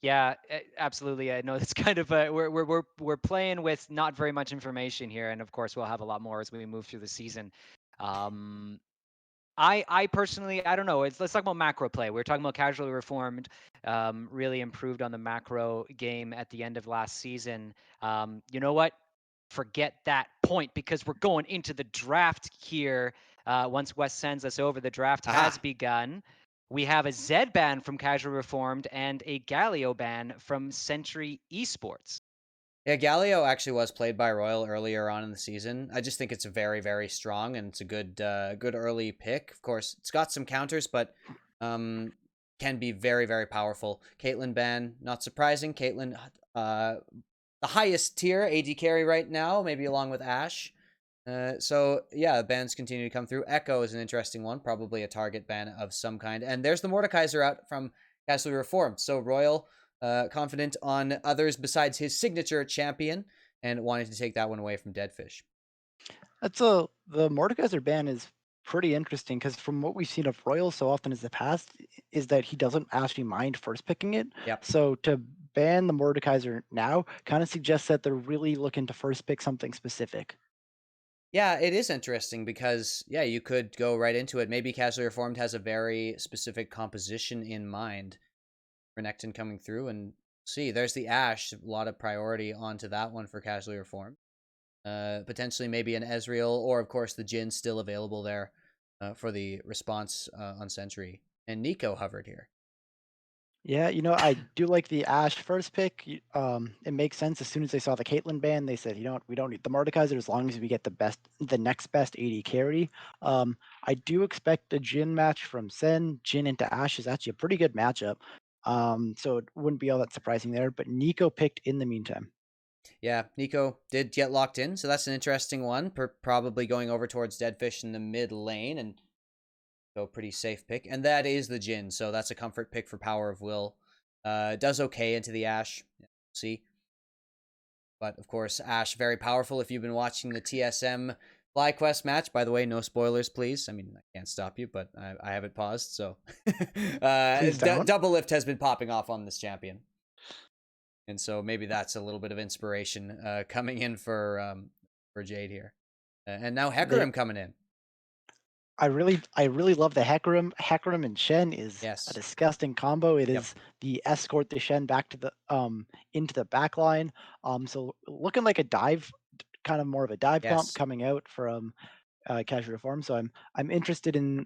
Yeah, absolutely. I know it's kind of we're playing with not very much information here, and of course we'll have a lot more as we move through the season. Um, I personally, I don't know. Let's talk about macro play. We are talking about casually reformed, really improved on the macro game at the end of last season. You know what? Forget that point because we're going into the draft here. Once Wes sends us over, the draft has Aha. begun. We have a Z ban from Casual Reformed and a Galio ban from Sentry Esports. Yeah, Galio actually was played by Royal earlier on in the season. I just think it's very, very strong and it's a good early pick. Of course, it's got some counters, but um, can be very, very powerful. Caitlyn ban, not surprising. Caitlyn, the highest tier AD carry right now, maybe along with Ashe. So yeah, bans continue to come through. Echo is an interesting one, probably a target ban of some kind. And there's the Mordekaiser out from Casually Reformed. So Royal, confident on others besides his signature champion, and wanting to take that one away from Deadfish. That's a the Mordekaiser ban is pretty interesting because from what we've seen of Royal so often as the past is that he doesn't actually mind first picking it. Yep. So to ban the Mordekaiser now kind of suggests that they're really looking to first pick something specific. Yeah, it is interesting because yeah, you could go right into it. Maybe Casually Reformed has a very specific composition in mind. Renekton coming through and see. There's the Ashe, a lot of priority onto that one for Casually Reformed. Potentially maybe an Ezreal, or of course the Jhin still available there for the response on Sentry. And Nico hovered here. Yeah, I do like the Ashe first pick. It makes sense. As soon as they saw the Caitlyn ban, they said, you know what, we don't need the Mordekaiser as long as we get the next best AD carry. I do expect a Jhin match from Sen. Jhin into Ashe is actually a pretty good matchup. So it wouldn't be all that surprising there. But Nico picked in the meantime. Yeah, Nico did get locked in, so that's an interesting one. Probably going over towards Deadfish in the mid lane, and so pretty safe pick. And that is the Jhin, so that's a comfort pick for Power of Will. Does okay into the Ashe. See. But of course, Ashe, very powerful. If you've been watching the TSM FlyQuest match, by the way, no spoilers, please. I mean, I can't stop you, but I have it paused. So, Please don't. double lift has been popping off on this champion, and so maybe that's a little bit of inspiration coming in for Jade here, and now They Hecarim coming in. I really love the Hecarim and Shen is a Yes. disgusting combo. It Yep. is the escort the Shen back to the into the back line. So looking like a dive, kind of more of a dive comp Yes. coming out from Casual Reform. So I'm interested in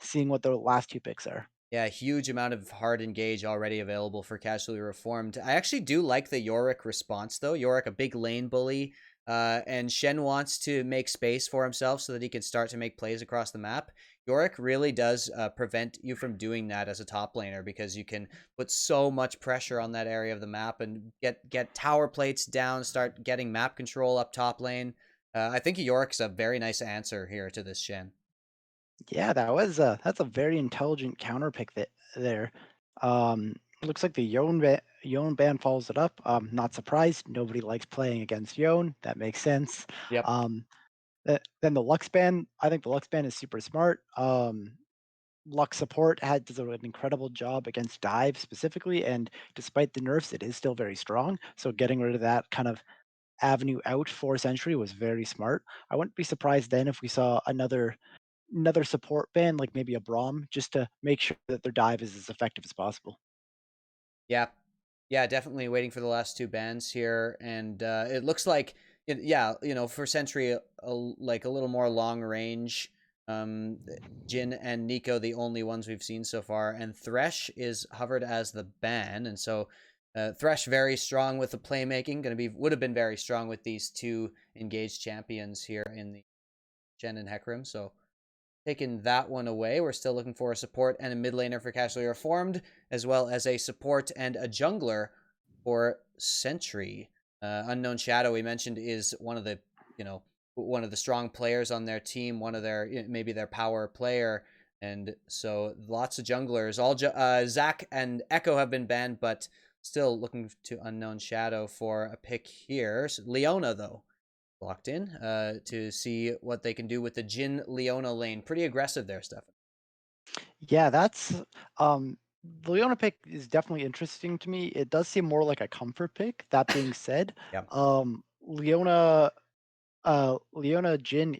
seeing what the last two picks are. Yeah, huge amount of hard engage already available for Casually Reformed. I actually do like the Yorick response, though. Yorick, a big lane bully, and Shen wants to make space for himself so that he can start to make plays across the map. Yorick really does prevent you from doing that as a top laner because you can put so much pressure on that area of the map and get tower plates down, start getting map control up top lane. I think Yorick's a very nice answer here to this Shen. Yeah, that's a very intelligent counter pick there. Looks like the Yone band follows it up. Not surprised. Nobody likes playing against Yone. That makes sense. Yep. Um, then the Lux band, I think the Lux band is super smart. Lux support does an incredible job against dive specifically, and despite the nerfs, it is still very strong. So getting rid of that kind of avenue out for Sentry was very smart. I wouldn't be surprised then if we saw another support band, like maybe a Braum, just to make sure that their dive is as effective as possible. Yeah. Yeah, definitely waiting for the last two bans here, and it looks like, yeah, for Sentry, like a little more long range. Um, Jin and Nico, the only ones we've seen so far, and Thresh is hovered as the ban, and so Thresh very strong with the playmaking. Would have been very strong with these two engaged champions here in the Jen and Hecarim. So taking that one away. We're still looking for a support and a mid laner for Casually Reformed, as well as a support and a jungler for Sentry. Unknown Shadow, we mentioned, is one of the strong players on their team, one of their maybe their power player, and so lots of junglers. Zac and Echo have been banned, but still looking to Unknown Shadow for a pick here. So Leona though, locked in to see what they can do with the Jin Leona lane. Pretty aggressive there, Stefan. Yeah, that's um The Leona pick is definitely interesting to me. It does seem more like a comfort pick. That being said, Yeah, Leona Jin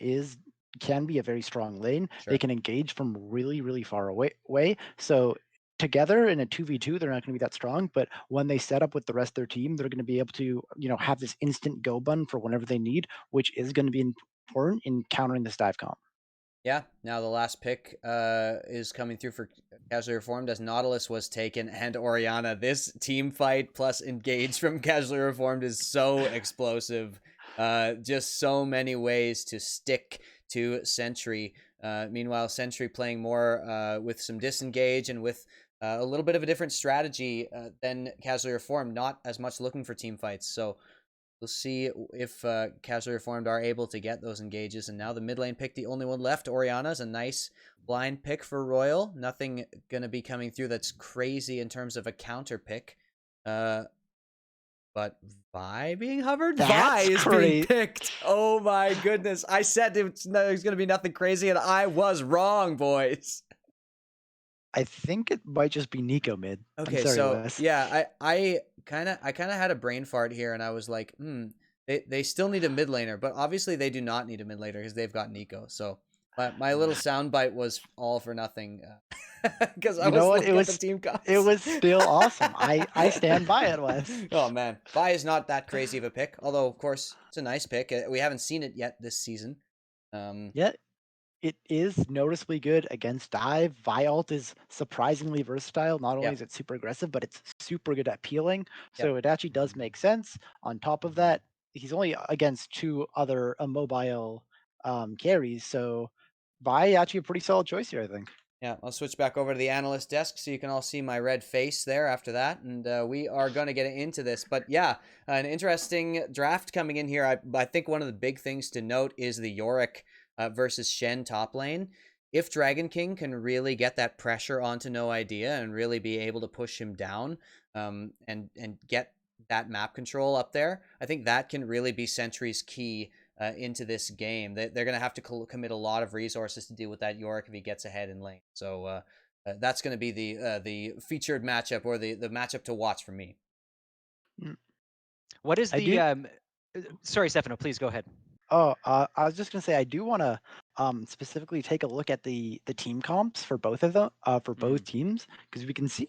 can be a very strong lane. They sure. can engage from really, really far away. So together in a 2v2, they're not going to be that strong. But when they set up with the rest of their team, they're going to be able to, have this instant go button for whenever they need, which is going to be important in countering this dive comp. Yeah, now the last pick is coming through for Casually Reformed as Nautilus was taken and Oriana. This team fight plus engage from Casually Reformed is so explosive. Just so many ways to stick to Sentry. Meanwhile, Sentry playing more with some disengage and with a little bit of a different strategy than Casually Reformed, not as much looking for team fights. So we'll see if Casually Reformed are able to get those engages. And now the mid lane pick, the only one left. Oriana's a nice blind pick for Royal. Nothing going to be coming through that's crazy in terms of a counter pick. But Vi being hovered? Vi That's is being great. picked. Oh my goodness. I said there's going to be nothing crazy, and I was wrong, boys. I think it might just be Nico mid. I'm Okay, sorry, so Wes. yeah, I kind of had a brain fart here, and I was like, they still need a mid laner, but obviously they do not need a mid laner because they've got Nico. So my little soundbite was all for nothing because I You know was what? looking at the team It comps. was still awesome. I stand by it, Wes. Oh man, Vi is not that crazy of a pick, although of course it's a nice pick. We haven't seen it yet this season. Yet it is noticeably good against dive. Vialt is surprisingly versatile. Not only Yeah, is it super aggressive, but it's super good at peeling. yeah. So it actually does make sense. On top of that, he's only against two other mobile carries. So Vi actually a pretty solid choice here, I think. Yeah, I'll switch back over to the analyst desk so you can all see my red face there after that. And we are going to get into this. But yeah, an interesting draft coming in here. I think one of the big things to note is the Yorick versus Shen top lane. If Dragon King can really get that pressure onto No Idea and really be able to push him down and get that map control up there, I think that can really be Sentry's key into this game. They're going to have to commit a lot of resources to deal with that Yorick if he gets ahead in lane. So that's going to be the featured matchup or the matchup to watch for me. Mm. What is I the do. sorry, Stefano, please go ahead. Oh, I was just gonna say I do want to specifically take a look at the team comps for both of them, for both teams, because we can see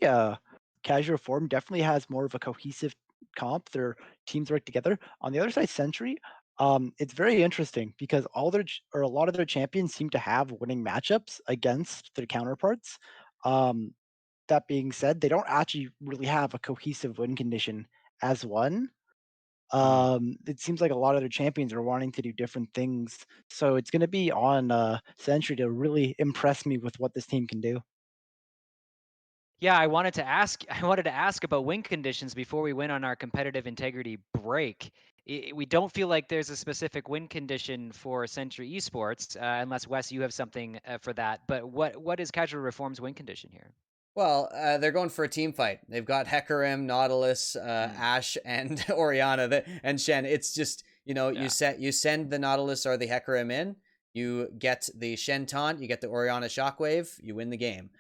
Casual Form definitely has more of a cohesive comp. Their teams work together. On the other side, Sentry, it's very interesting because or a lot of their champions seem to have winning matchups against their counterparts. Um, that being said, they don't actually really have a cohesive win condition as one. Mm. It seems like a lot of their champions are wanting to do different things, so it's gonna be on, Sentry to really impress me with what this team can do. Yeah, I wanted to ask I wanted to ask about win conditions before we went on our competitive integrity break. We don't feel like there's a specific win condition for Sentry Esports, unless Wes, you have something for that. But what is Casual Reform's win condition here? Well, they're going for a team fight. They've got Hecarim, Nautilus, Mm, Ashe, and Oriana and Shen. It's just yeah, you send the Nautilus or the Hecarim in, you get the Shen taunt, you get the Oriana shockwave, you win the game.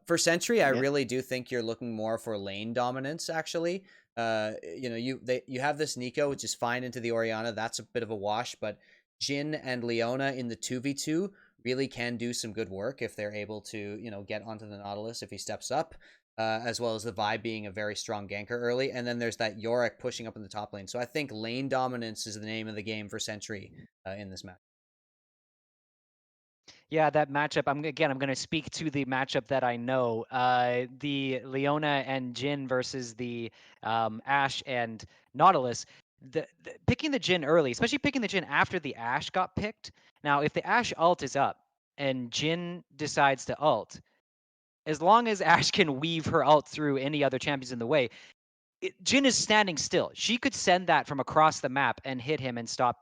For Sentry, I Yeah, really do think you're looking more for lane dominance. Actually, you have this Nico, which is fine into the Oriana. That's a bit of a wash, but Jin and Leona in the 2v2 really can do some good work if they're able to, get onto the Nautilus if he steps up, as well as the Vi being a very strong ganker early. And then there's that Yorick pushing up in the top lane. So I think lane dominance is the name of the game for Sentry in this match. yeah, that matchup. I'm going to speak to the matchup that I know. The Leona and Jin versus the Ashe and Nautilus. Picking the Jin early, especially picking the Jin after the Ashe got picked. Now, if the Ashe ult is up and Jin decides to ult, as long as Ashe can weave her ult through any other champions in the way, Jin is standing still. She could send that from across the map and hit him and stop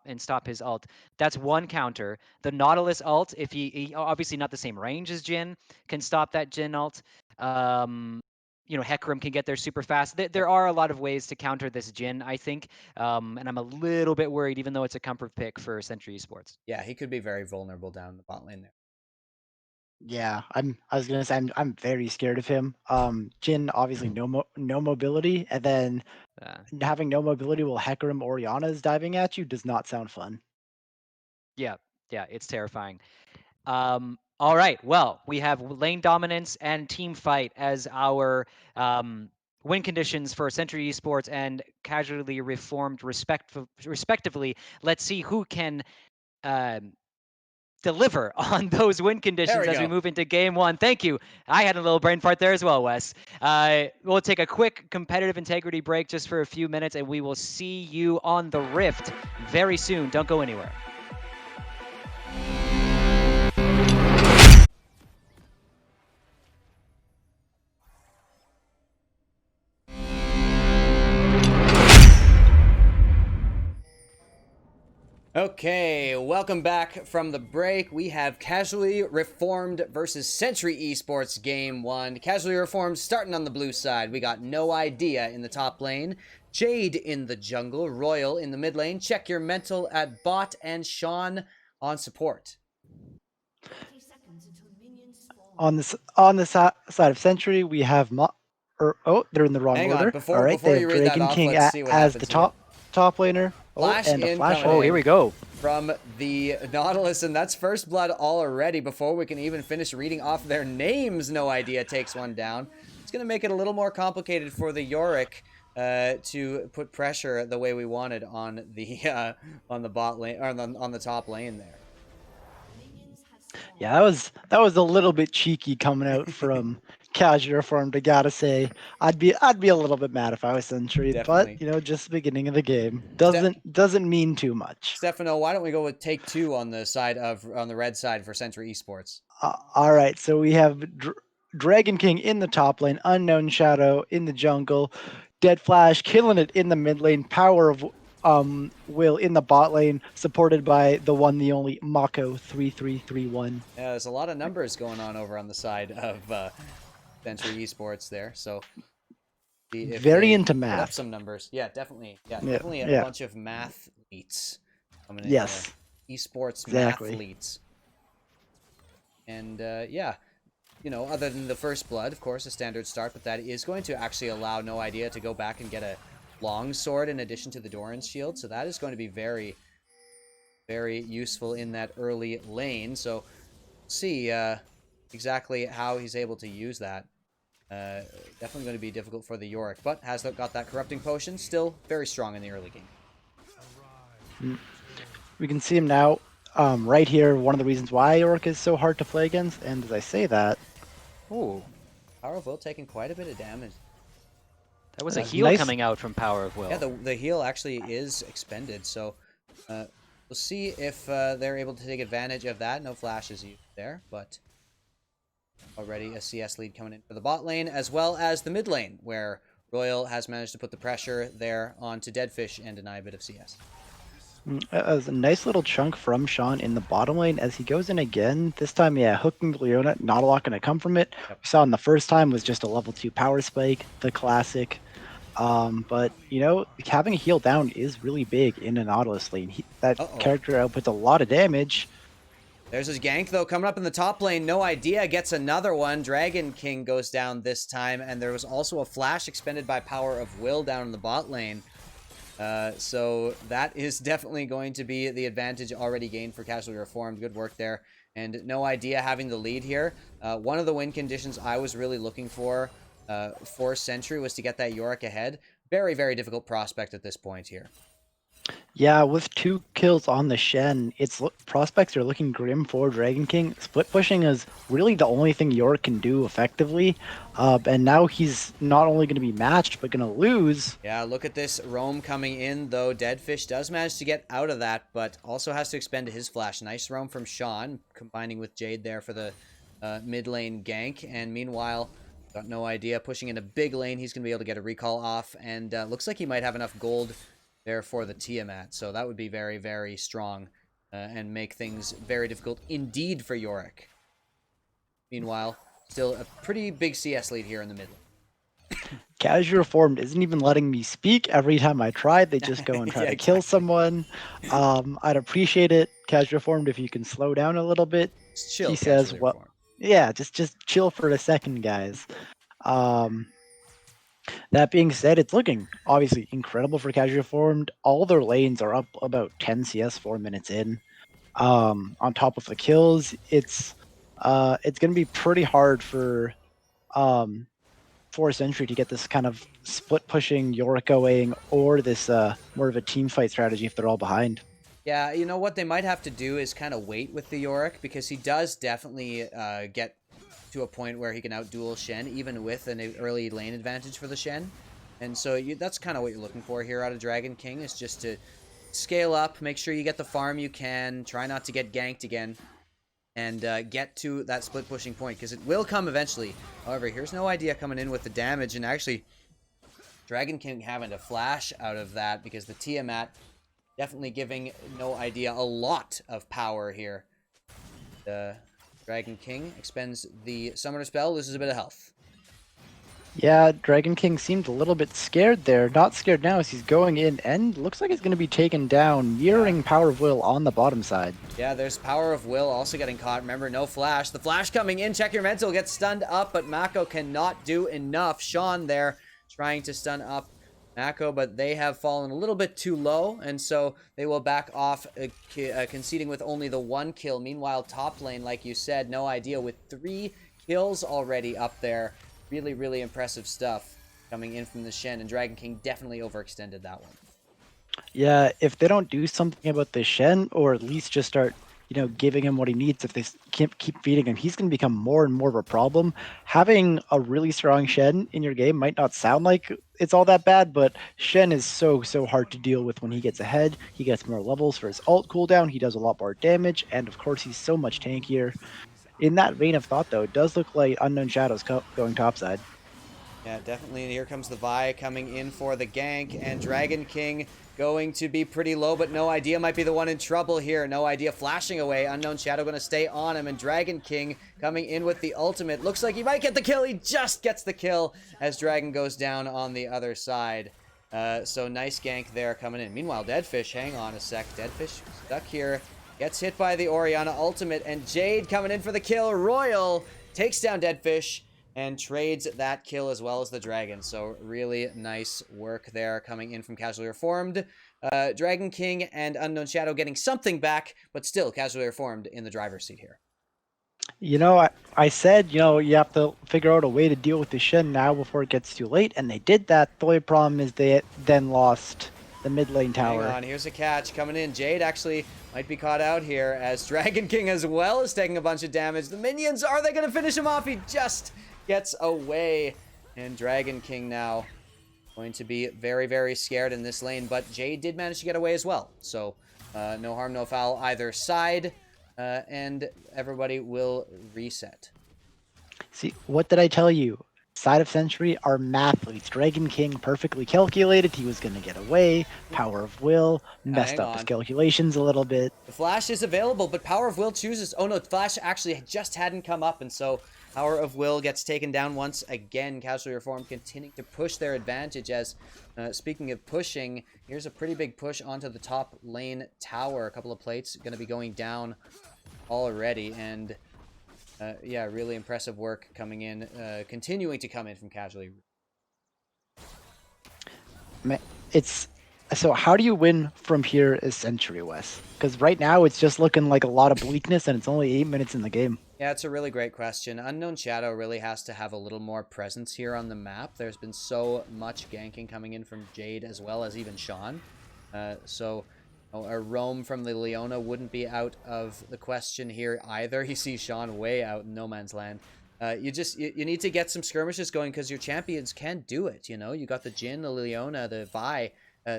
his ult. That's one counter. The Nautilus ult, if he obviously not the same range as Jin, can stop that Jin ult. Hecarim can get there super fast. There Yep. are a lot of ways to counter this Jin, I think. And I'm a little bit worried, even though it's a comfort pick for Sentry Esports. Yeah, he could be very vulnerable down the bot lane there. Yeah, I was gonna say I'm very scared of him. Jin obviously no mobility, and then Uh, having no mobility while Hecarim Orianna is diving at you does not sound fun. yeah, yeah, it's terrifying. All right. Well, we have lane dominance and team fight as our win conditions for Sentry Esports and Casually Reformed, respectively. Let's see who can um, deliver on those win There conditions we as we go. move into game one. Thank you. I had a little brain fart there as well, Wes. We'll take a quick competitive integrity break just for a few minutes, and we will see you on the Rift very soon. Don't go anywhere. Okay, welcome back from the break. We have Casually Reformed versus Sentry Esports Game 1. Casually Reformed starting on the blue side. We got No Idea in the top lane, Jade in the jungle, Royal in the mid lane, Check Your Mental at bot, and Sean on support. On the side of Sentry, we have they're in the wrong Hang on, order. All right, they before have you read that Dragon off, King let's see what as the happens here. top laner. Oh, Flash and a flash. incoming Oh, here we go. from the Nautilus, and that's first blood already before we can even finish reading off their names. No Idea takes one down. It's going to make it a little more complicated for the Yorick to put pressure the way we wanted on the bot lane or on the top lane there. Yeah, that was a little bit cheeky coming out from Casual Reformed. I gotta say, I'd be a little bit mad if I was Sentry, but Definitely. just the beginning of the game Ste- doesn't mean too much. Stefano, why don't we go with take two on the red side for Sentry Esports? All right, so we have Dragon King in the top lane, Unknown Shadow in the jungle, Dead Flash killing it in the mid lane, Power of Will in the bot lane, supported by the one, the only Mako 3331. Yeah, there's a lot of numbers going on over on the side of Sentry Esports there, so see if Very they into put up math. some numbers. Yeah, definitely. Yeah, Yeah, definitely a yeah. bunch of mathletes coming in Yes, here. Esports exactly. mathletes. And yeah, other than the first blood, of course, a standard start, but that is going to actually allow No Idea to go back and get a long sword in addition to the Doran's shield. So that is going to be very, very useful in that early lane. So see exactly how he's able to use that. Definitely going to be difficult for the Yorick, but has got that corrupting potion. Still very strong in the early game. We can see him now right here. One of the reasons why Yorick is so hard to play against, and as I say that, Ooh, Power of Will taking quite a bit of damage. that was a heal nice. coming out from Power of Will. Yeah, the heal actually is expended, so we'll see if they're able to take advantage of that. No flashes used there, but already a CS lead coming in for the bot lane, as well as the mid lane, where Royal has managed to put the pressure there onto Deadfish and deny a bit of CS. A nice little chunk from Sean in the bottom lane as he goes in again. This time, yeah, hooking Leona, not a lot going to come from it. Yep. We saw in the first time was just a level 2 power spike, the classic. But, having a heal down is really big in a Nautilus lane. That character outputs a lot of damage. There's his gank, though, coming up in the top lane. No Idea gets another one. Dragon King goes down this time, and there was also a flash expended by Power of Will down in the bot lane. So that is definitely going to be the advantage already gained for Casually Reformed. Good work there. And No Idea having the lead here. One of the win conditions I was really looking for Sentry was to get that Yorick ahead. Very, very difficult prospect at this point here. Yeah, with 2 kills on the Shen, prospects are looking grim for Dragon King. Split pushing is really the only thing Yorick can do effectively, and now he's not only going to be matched, but going to lose. Yeah, look at this roam coming in, though. Deadfish does manage to get out of that, but also has to expend his flash. Nice roam from Sean, combining with Jade there for the mid lane gank, and meanwhile, got No Idea pushing in a big lane. He's going to be able to get a recall off, and looks like he might have enough gold there for the Tiamat, so that would be very, very strong and make things very difficult indeed for Yorick. Meanwhile, still a pretty big CS lead here in the mid lane. Casual Reformed isn't even letting me speak. Every time I try, they just go and try to kill someone. I'd appreciate it, Casual Reformed, if you can slow down a little bit. Just chill, He says, Reformed. Yeah, just chill for a second, guys. Um, that being said, it's looking obviously incredible for casual formed. All their lanes are up about 10 CS 4 minutes in. On top of the kills, it's going to be pretty hard um, for Sentry to get this kind of split pushing Yorick going or this more of a team fight strategy if they're all behind. Yeah, you know what they might have to do is kind of wait with the Yorick, because he does definitely get to a point where he can outduel Shen, even with an early lane advantage for the Shen. And so that's kind of what you're looking for here out of Dragon King, is just to scale up, make sure you get the farm you can, try not to get ganked again, and get to that split pushing point, because it will come eventually. However, here's no idea coming in with the damage, and actually Dragon King having to flash out of that because the Tiamat definitely giving no idea a lot of power here. The Dragon King expends the Summoner spell, loses a bit of health. Yeah, Dragon King seemed a little bit scared there. Not scared now as he's going in and looks like he's going to be taken down, mirroring Power of Will on the bottom side. Yeah, there's Power of Will also getting caught. Remember, no flash. The flash coming in. Check your mental. Gets stunned up, but Mako cannot do enough. Sean there trying to stun up Mako, but they have fallen a little bit too low, and so they will back off, conceding with only the 1 kill. Meanwhile, top lane, like you said, no idea, with 3 kills already up there. Really, really impressive stuff coming in from the Shen, and Dragon King definitely overextended that one. Yeah, if they don't do something about the Shen, or at least just start, giving him what he needs, if they keep feeding him, he's going to become more and more of a problem. Having a really strong Shen in your game might not sound like it's all that bad, but Shen is so hard to deal with when he gets ahead. He gets more levels for his ult cooldown, he does a lot more damage, and of course he's so much tankier. In that vein of thought, though, it does look like Unknown Shadows going topside. Yeah, definitely. And here comes the Vi coming in for the gank, and Dragon King going to be pretty low, but No Idea might be the one in trouble here. No Idea flashing away. Unknown Shadow going to stay on him, and Dragon King coming in with the ultimate. Looks like he might get the kill. He just gets the kill as Dragon goes down on the other side. So nice gank there coming in. Meanwhile, Deadfish, hang on a sec. Deadfish stuck here. Gets hit by the Orianna ultimate, and Jade coming in for the kill. Royal takes down Deadfish and trades that kill as well as the dragon. So really nice work there coming in from Casually Reformed. Dragon King and Unknown Shadow getting something back, but still Casually Reformed in the driver's seat here. I said, you have to figure out a way to deal with the Shen now before it gets too late, and they did that. The only problem is they then lost the mid lane tower. Hang on, here's a catch coming in. Jade actually might be caught out here as Dragon King as well is taking a bunch of damage. The minions, are they going to finish him off? He just gets away, and Dragon King now going to be very, very scared in this lane, but Jade did manage to get away as well. So no harm, no foul either side, and everybody will reset. See, what did I tell you? Side of Sentry are mathletes. Dragon King perfectly calculated. He was going to get away. Power of Will messed up his calculations a little bit. The flash is available, but Power of Will chooses... Oh no, flash actually just hadn't come up, and so Power of Will gets taken down once again. Casually Reformed continuing to push their advantage as, speaking of pushing, here's a pretty big push onto the top lane tower. A couple of plates going to be going down already, and yeah, really impressive work coming in, continuing to come in from Casually. So how do you win from here as Sentry, Wes? Because right now it's just looking like a lot of bleakness, and it's only 8 minutes in the game. Yeah, it's a really great question. Unknown Shadow really has to have a little more presence here on the map. There's been so much ganking coming in from Jade as well as even Sean. So a roam from the Leona wouldn't be out of the question here either. You see Sean way out in no man's land. You need to get some skirmishes going because your champions can do it. You got the Jhin, the Leona, the Vi.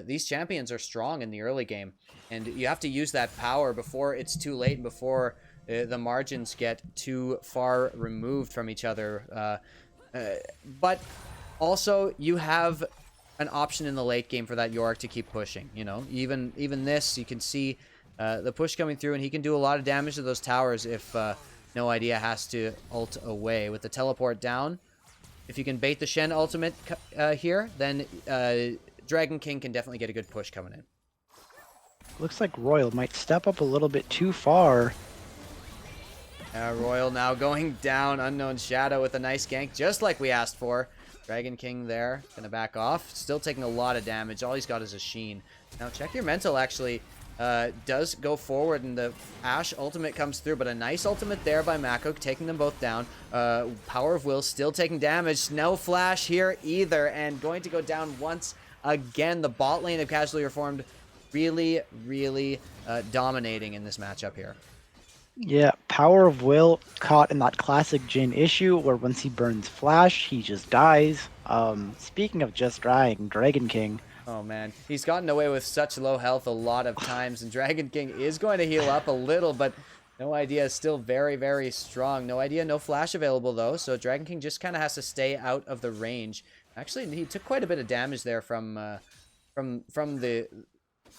These champions are strong in the early game, and you have to use that power before it's too late and before the margins get too far removed from each other. But also, you have an option in the late game for that Yorick to keep pushing. Even this, you can see the push coming through, and he can do a lot of damage to those towers if No Idea has to ult away. With the teleport down, if you can bait the Shen ultimate here, then Dragon King can definitely get a good push coming in. Looks like Royal might step up a little bit too far. Royal now going down. Unknown Shadow with a nice gank, just like we asked for. Dragon King there, gonna back off. Still taking a lot of damage. All he's got is a Sheen. Now check your mental actually does go forward, and the Ashe ultimate comes through, but a nice ultimate there by Mako, taking them both down. Power of Will still taking damage. No flash here either, and going to go down once again. The bot lane of Casually Reformed really, really dominating in this matchup here. Yeah, Power of Will caught in that classic Jhin issue where once he burns Flash, he just dies. Speaking of just dying, Dragon King. Oh man, he's gotten away with such low health a lot of times, and Dragon King is going to heal up a little, but No Idea is still very, very strong. No Idea, no flash available though, so Dragon King just kind of has to stay out of the range. Actually, he took quite a bit of damage there from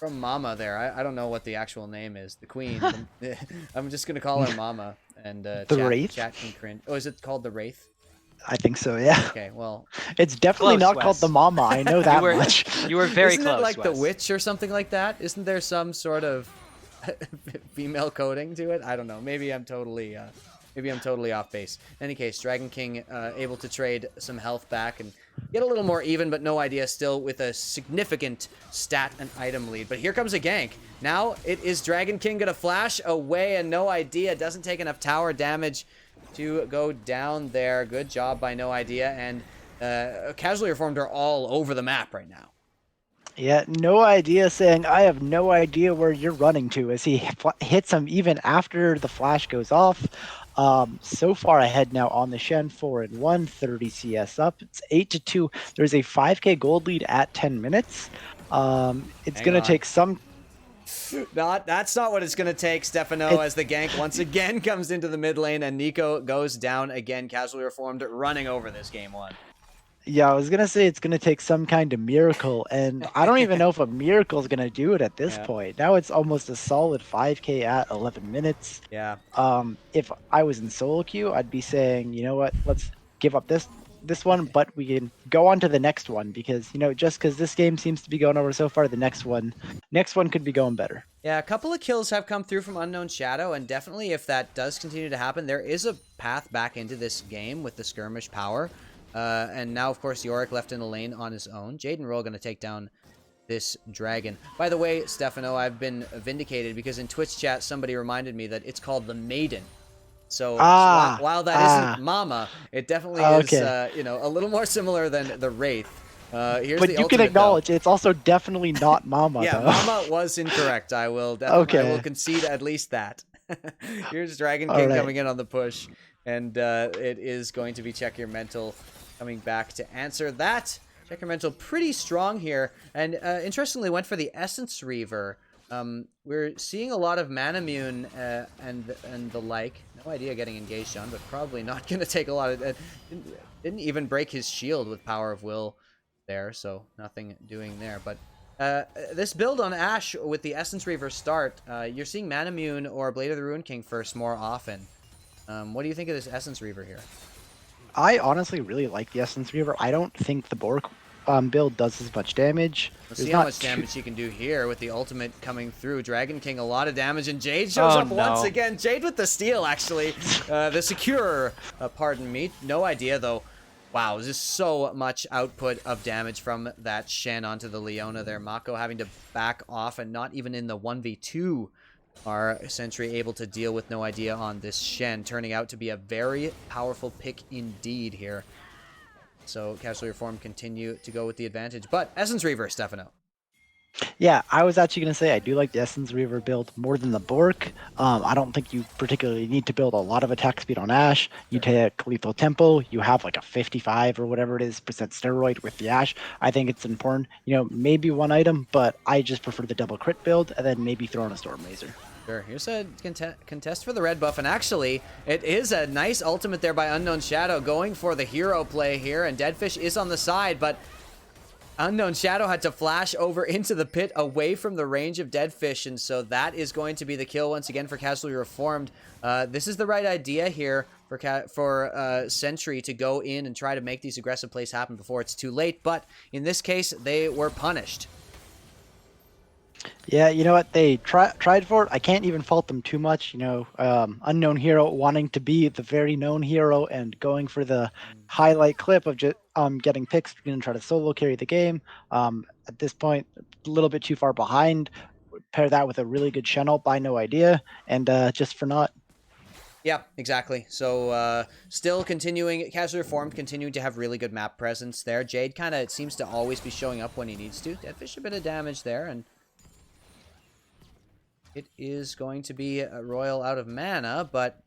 Mama there. I don't know what the actual name is. The Queen. I'm just gonna call her Mama. And Wraith? chat can cringe. Oh, is it called the Wraith? I think so, yeah. Okay, well, It's definitely Close, not called Wes. the Mama. I know that much. You were very isn't close. it like the Wes. Witch or something like that? Isn't there some sort of female coding to it? I don't know. Maybe I'm totally off base. In any case, Dragon King able to trade some health back and get a little more even, but No Idea still with a significant stat and item lead. But here comes a gank. Now it is Dragon King gonna flash away, and No Idea doesn't take enough tower damage to go down there. Good job by No Idea, and Casually Reformed are all over the map right now. Yeah, No Idea saying, I have no idea where you're running to as he hits him even after the flash goes off. So far ahead now on the Shen, 4-1, 30 CS up. It's 8-2. There's a 5k gold lead at 10 minutes. It's going to take some... That's not what it's going to take, Stefano, as the gank once again comes into the mid lane, and Nico goes down again. Casually Reformed running over this game one. Yeah, I was going to say it's going to take some kind of miracle, and I don't even know if a miracle is going to do it at this point. Now it's almost a solid 5k at 11 minutes. Yeah. If I was in solo queue, I'd be saying, you know what, let's give up this one, but we can go on to the next one, because, you know, just because this game seems to be going over so far, the next one could be going better. Yeah, a couple of kills have come through from Unknown Shadow, and definitely if that does continue to happen, there is a path back into this game with the skirmish power. And now, of course, Yorick left in the lane on his own. Jaden Roll going to take down this dragon. By the way, Stefano, I've been vindicated because in Twitch chat, somebody reminded me that it's called the Maiden. So while that isn't Mama, it definitely is, you know, a little more similar than the Wraith. Here's but the you ultimate, can acknowledge though. it's also definitely not Mama. Yeah, though. Mama was incorrect. I will definitely I will concede at least that. Here's Dragon King coming in on the push, and it is going to be Check Your Mental coming back to answer that. Check Your Mental pretty strong here, and interestingly went for the Essence Reaver. We're seeing a lot of Manamune and the like. No Idea getting engaged on, but probably not going to take a lot of... didn't even break his shield with Power of Will there, so nothing doing there. But this build on Ashe with the Essence Reaver start, you're seeing Manamune or Blade of the Ruined King first more often. What do you think of this Essence Reaver here? I honestly really like the Essence Reaver. I don't think the Bork build does as much damage. Let's see how much damage he can do here with the ultimate coming through. Dragon King, a lot of damage, and Jade shows up once again. Jade with the steal, actually. The secure, pardon me. No Idea, though. Wow, just so much output of damage from that Shen onto the Leona there. Mako having to back off, and not even in the 1v2 are Sentry able to deal with No Idea on this Shen, turning out to be a very powerful pick indeed here. So Casually Reformed continue to go with the advantage, but Essence Reaver, Stefano. Yeah, I was actually going to say I do like the Essence Reaver build more than the Bork. I don't think you particularly need to build a lot of attack speed on Ashe. You take Lethal Tempo, you have like a 55 or whatever it is percent steroid with the Ashe. I think it's important, you know, maybe one item, but I just prefer the double crit build, and then maybe throw in a Storm Laser. Sure, here's a contest for the red buff, and actually, it is a nice ultimate there by Unknown Shadow, going for the hero play here, and Deadfish is on the side, but Unknown Shadow had to flash over into the pit away from the range of Deadfish, and so that is going to be the kill once again for Casually Reformed. This is the right idea here for Sentry to go in and try to make these aggressive plays happen before it's too late, but in this case, they were punished. Yeah, you know what? They tried for it. I can't even fault them too much. You know, unknown hero wanting to be the very known hero and going for the highlight clip of just getting picked and try to solo carry the game. At this point, a little bit too far behind. Pair that with a really good channel by no idea, and just for not. Yeah, exactly. So still continuing, Casually Reformed continuing to have really good map presence there. Jade kind of seems to always be showing up when he needs to. Deadfish a bit of damage there, and it is going to be a Royal out of mana, but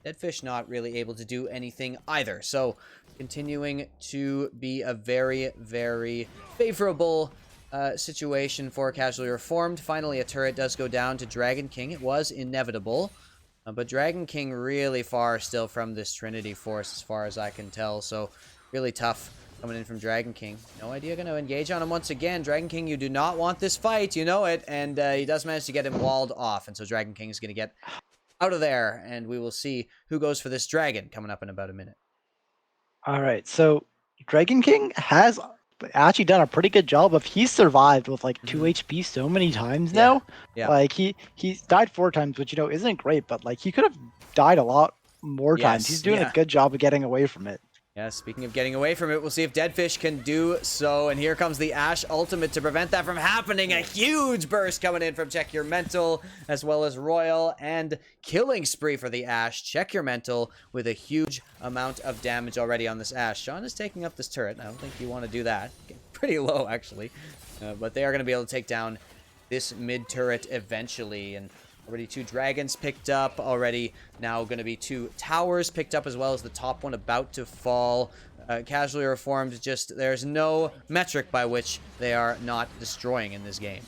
Deadfish not really able to do anything either. So continuing to be a very, very favorable situation for Casually Reformed. Finally, a turret does go down to Dragon King. It was inevitable. But Dragon King really far still from this Trinity Force as far as I can tell. So really tough coming in from Dragon King. No idea going to engage on him once again. Dragon King, you do not want this fight. You know it. And he does manage to get him walled off. And so Dragon King is going to get out of there. And we will see who goes for this dragon coming up in about a minute. All right, so Dragon King has actually done a pretty good job of he's survived with like 2 HP so many times Yeah, now. yeah. Like he's died 4 times, which you know isn't great, but like he could have died a lot more times. He's Yes, doing yeah. a good job of getting away from it. Yeah, speaking of getting away from it, we'll see if Deadfish can do so. And here comes the Ashe ultimate to prevent that from happening. A huge burst coming in from Check Your Mental, as well as Royal, and killing spree for the Ashe. Check Your Mental with a huge amount of damage already on this Ashe. Sean is taking up this turret. I don't think you want to do that. Getting pretty low, actually. But they are going to be able to take down this mid turret eventually. And already 2 dragons picked up. Already now going to be 2 towers picked up, as well as the top one about to fall. Casually Reformed, just there's no metric by which they are not destroying in this game.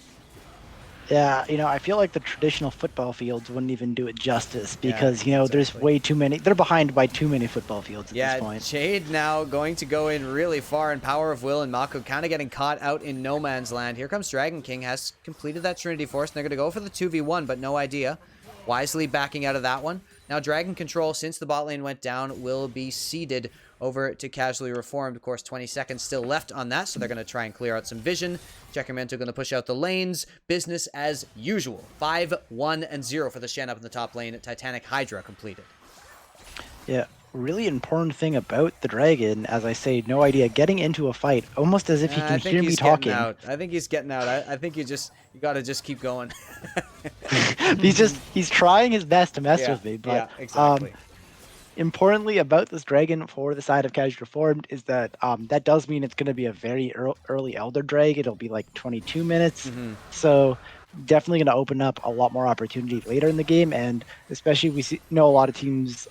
Yeah, you know, I feel like the traditional football fields wouldn't even do it justice because, you know, exactly. there's way too many. They're behind by too many football fields at this point. Jade now going to go in really far in Power of Will, and Mako kind of getting caught out in no man's land. Here comes Dragon King, has completed that Trinity Force, and they're going to go for the 2v1, but no idea. Wisely backing out of that one. Now Dragon Control, since the bot lane went down, will be ceded over to Casually Reformed. Of course, 20 seconds still left on that, so they're going to try and clear out some vision. Checkermento going to push out the lanes. Business as usual. 5, 1, and 0 for the Shen up in the top lane. Titanic Hydra completed. Yeah, really important thing about the dragon, as I say, no idea, getting into a fight, almost as if he can hear me talking. I think he's getting out. I think you got to just keep going. he's trying his best to mess with me, but yeah, exactly. Importantly about this dragon for the side of Casually Reformed is that that does mean it's going to be a very early Elder Drag. It'll be like 22 minutes. So definitely going to open up a lot more opportunity later in the game. And especially know a lot of teams,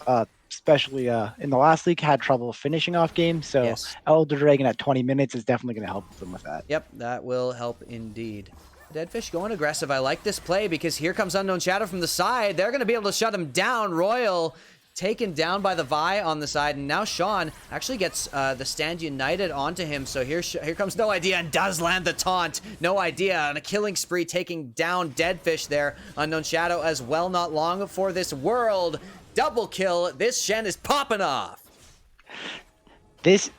especially in the last league, had trouble finishing off games. So Yes. Elder Dragon at 20 minutes is definitely going to help them with that. Yep, that will help indeed. Deadfish going aggressive. I like this play because here comes Unknown Shadow from the side. They're going to be able to shut him down. Royal taken down by the Vi on the side, and now Sean actually gets the Stand United onto him. So here comes No Idea and does land the taunt. No Idea on a killing spree, taking down Deadfish there. Unknown Shadow as well, not long for this world. Double kill. This Shen is popping off. This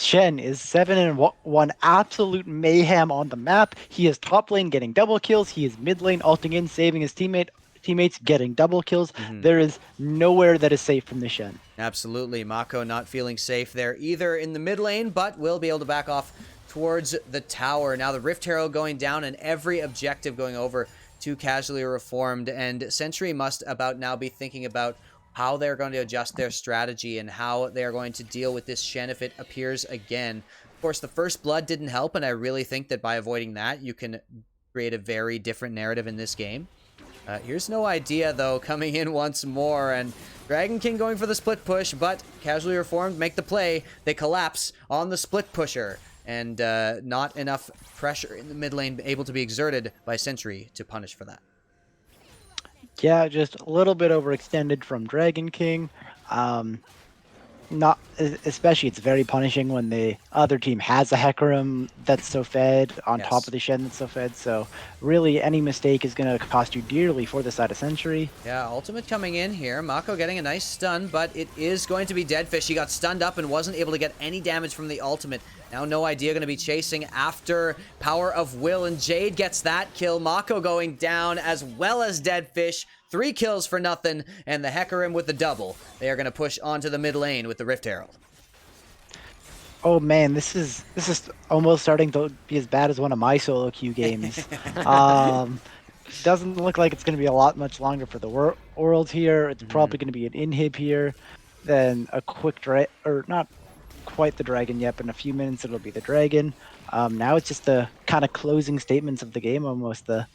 Shen is 7-1, absolute mayhem on the map. He is top lane getting double kills. He is mid lane ulting in, saving his teammates, getting double kills. There is nowhere that is safe from the Shen. Absolutely. Mako not feeling safe there either in the mid lane, but will be able to back off towards the tower. Now the Rift Herald going down and every objective going over to Casually Reformed, and Sentry must about now be thinking about how they're going to adjust their strategy and how they are going to deal with this Shen if it appears again. Of course, the first blood didn't help, and I really think that by avoiding that, you can create a very different narrative in this game. Here's No Idea, though, coming in once more, and Dragon King going for the split push, but Casually Reformed make the play. They collapse on the split pusher, and not enough pressure in the mid lane able to be exerted by Sentry to punish for that. Yeah, just a little bit overextended from Dragon King. not especially it's very punishing when the other team has a Hecarim that's so fed on top Yes. of the Shen that's so fed. So really, any mistake is going to cost you dearly for the side of Sentry. Yeah, ultimate coming in here. Mako getting a nice stun, but it is going to be Deadfish. He got stunned up and wasn't able to get any damage from the ultimate. Now No Idea going to be chasing after Power of Will, and Jade gets that kill. Mako going down as well as Deadfish. 3 kills for nothing, and the Hecarim with the double. They are going to push onto the mid lane with the Rift Herald. Oh man, this is almost starting to be as bad as one of my solo queue games. um, doesn't look like it's going to be a lot much longer for the world here. It's probably going to be an inhib here, then a quick or not quite the dragon yet, but in a few minutes it'll be the dragon. Now it's just the kind of closing statements of the game, almost the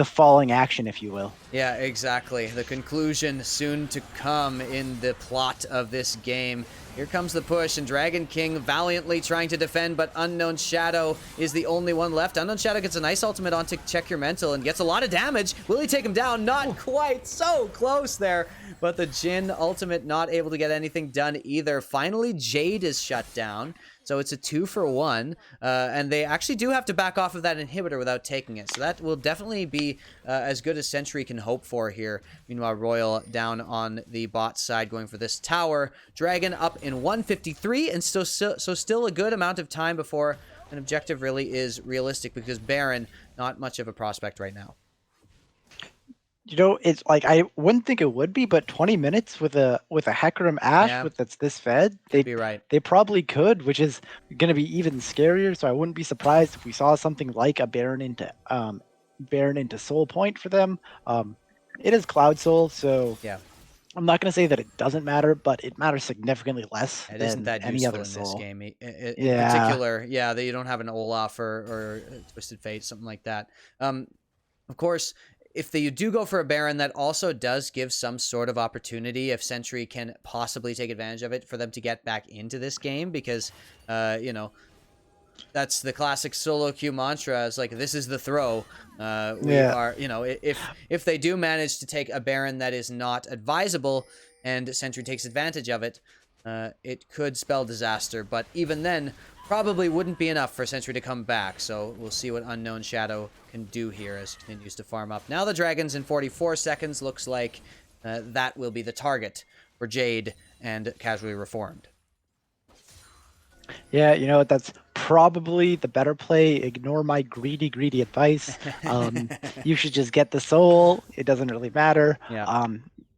falling action, if you will. Yeah, exactly. The conclusion soon to come in the plot of this game. Here comes the push, and Dragon King valiantly trying to defend, but Unknown Shadow is the only one left. Unknown Shadow gets a nice ultimate on to check your mental and gets a lot of damage. Will he take him down? Not quite. So close there. But the Jhin ultimate not able to get anything done either. Finally, Jade is shut down. So it's a 2-for-1, and they actually do have to back off of that inhibitor without taking it. So that will definitely be as good as Sentry can hope for here. Meanwhile, Royal down on the bot side going for this tower. Dragon up in 153, and still a good amount of time before an objective really is realistic, because Baron, not much of a prospect right now. You know, it's like I wouldn't think it would be, but 20 minutes with a Hecarim Ashe that's this fed, Could be right. they probably could, which is going to be even scarier. So I wouldn't be surprised if we saw something like a Baron into Soul Point for them. It is Cloud Soul, so Yeah. I'm not going to say that it doesn't matter, but it matters significantly less It than isn't that any useful other in soul. this game. In Yeah. particular, yeah, that you don't have an Olaf or Twisted Fate, something like that. Of course, if you do go for a Baron, that also does give some sort of opportunity, if Sentry can possibly take advantage of it, for them to get back into this game, because, you know, that's the classic solo queue mantra. It's like, this is the throw. We are, you know, if they do manage to take a Baron that is not advisable, and Sentry takes advantage of it, it could spell disaster. But even then, probably wouldn't be enough for Sentry to come back. So we'll see what Unknown Shadow can do here as he continues to farm up. Now the Dragons in 44 seconds. Looks like that will be the target for Jade and Casually Reformed. Yeah, you know, that's probably the better play. Ignore my greedy advice. You should just get the soul. It doesn't really matter. Yeah.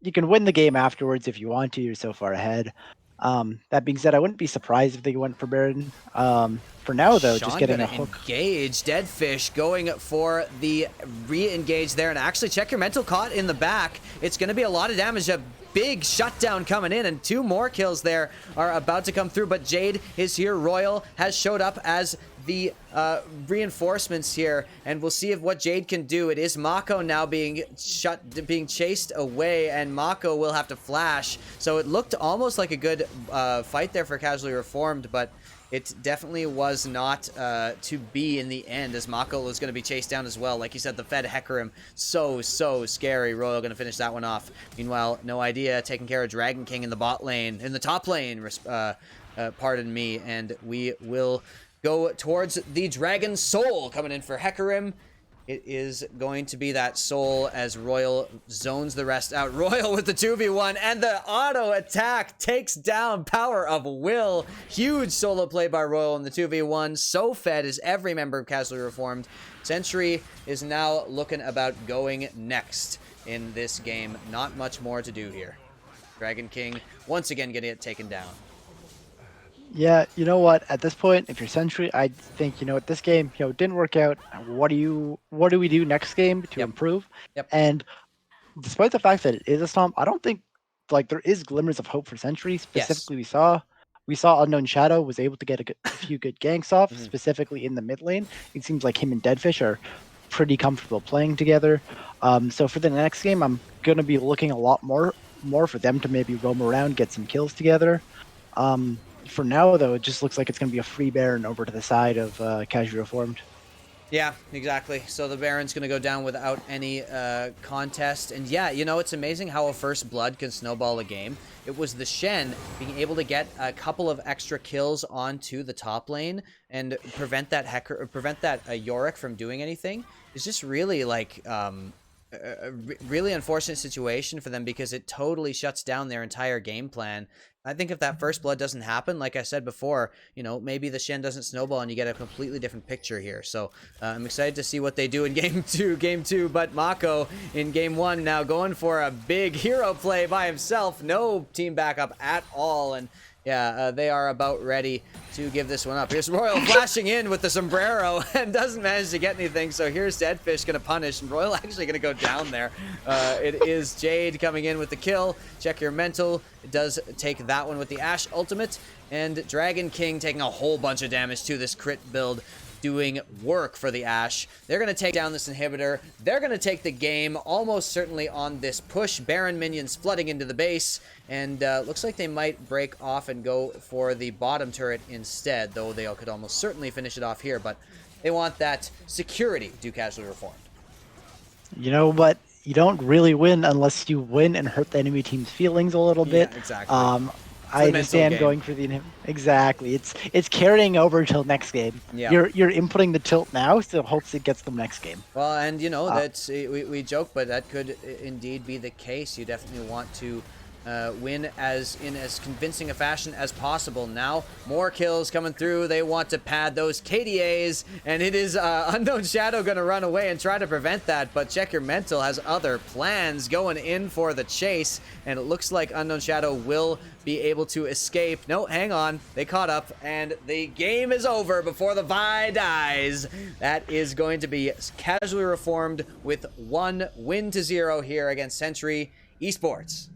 You can win the game afterwards if you want to. You're so far ahead. That being said, I wouldn't be surprised if they went for Baron. For now, though, just getting a hook. Engage. Deadfish going for the re-engage there, and actually check your mental caught in the back. It's going to be a lot of damage. A big shutdown coming in, and 2 more kills there are about to come through, but Jade is here. Royal has showed up as the reinforcements here, and we'll see what Jade can do. It is Mako now being chased away, and Mako will have to flash. So it looked almost like a good fight there for Casually Reformed, but it definitely was not to be in the end, as Mako was going to be chased down as well. Like you said, the Fed Hecarim, so scary. Royal going to finish that one off. Meanwhile, No Idea taking care of Dragon King in the bot lane, in the top lane, pardon me, and we will go towards the Dragon Soul coming in for Hecarim. It is going to be that soul as Royal zones the rest out. Royal with the 2v1, and the auto attack takes down Power of Will. Huge solo play by Royal in the 2v1. So fed is every member of Casually Reformed. Sentry is now looking about going next in this game. Not much more to do here. Dragon King once again getting it taken down. Yeah, you know what? At this point, if you're Sentry, I think, you know what, this game, you know, didn't work out. What do we do next game to improve? Yep. And despite the fact that it is a stomp, I don't think, like, there is glimmers of hope for Sentry. Specifically, we saw Unknown Shadow was able to get a few good ganks off, specifically in the mid lane. It seems like him and Deadfish are pretty comfortable playing together. So for the next game, I'm gonna be looking a lot more for them to maybe roam around, get some kills together. For now, though, it just looks like it's going to be a free Baron over to the side of Casually Reformed. Yeah, exactly. So the Baron's going to go down without any contest. And yeah, you know, it's amazing how a first blood can snowball a game. It was the Shen being able to get a couple of extra kills onto the top lane and prevent that Yorick from doing anything. It's just really like a really unfortunate situation for them because it totally shuts down their entire game plan. I think if that first blood doesn't happen, like I said before, you know, maybe the Shen doesn't snowball and you get a completely different picture here. So I'm excited to see what they do in game two. But Mako in game one now going for a big hero play by himself. No team backup at all. And yeah, they are about ready to give this one up. Here's Royal flashing in with the sombrero and doesn't manage to get anything. So here's Deadfish going to punish, and Royal actually going to go down there. It is Jade coming in with the kill. Check your mental. It does take that one with the Ashe ultimate. And Dragon King taking a whole bunch of damage to this crit build, doing work for the Ashe. They're going to take down this inhibitor. They're going to take the game almost certainly on this push. Baron minions flooding into the base, and looks like they might break off and go for the bottom turret instead, though they could almost certainly finish it off here, but they want that security, do casually reformed. You know what? You don't really win unless you win and hurt the enemy team's feelings a little bit. Yeah, exactly. I understand going for the exactly. It's carrying over till next game. Yeah. You're inputting the tilt now, so hopes it gets them next game. Well, and you know that's we joke, but that could indeed be the case. You definitely want to win as convincing a fashion as possible. Now, more kills coming through. They want to pad those KDAs, and it is Unknown Shadow going to run away and try to prevent that, but Check Your Mental has other plans going in for the chase, and it looks like Unknown Shadow will be able to escape. No, hang on. They caught up, and the game is over before the Vi dies. That is going to be casually reformed with 1 win to 0 here against Sentry Esports.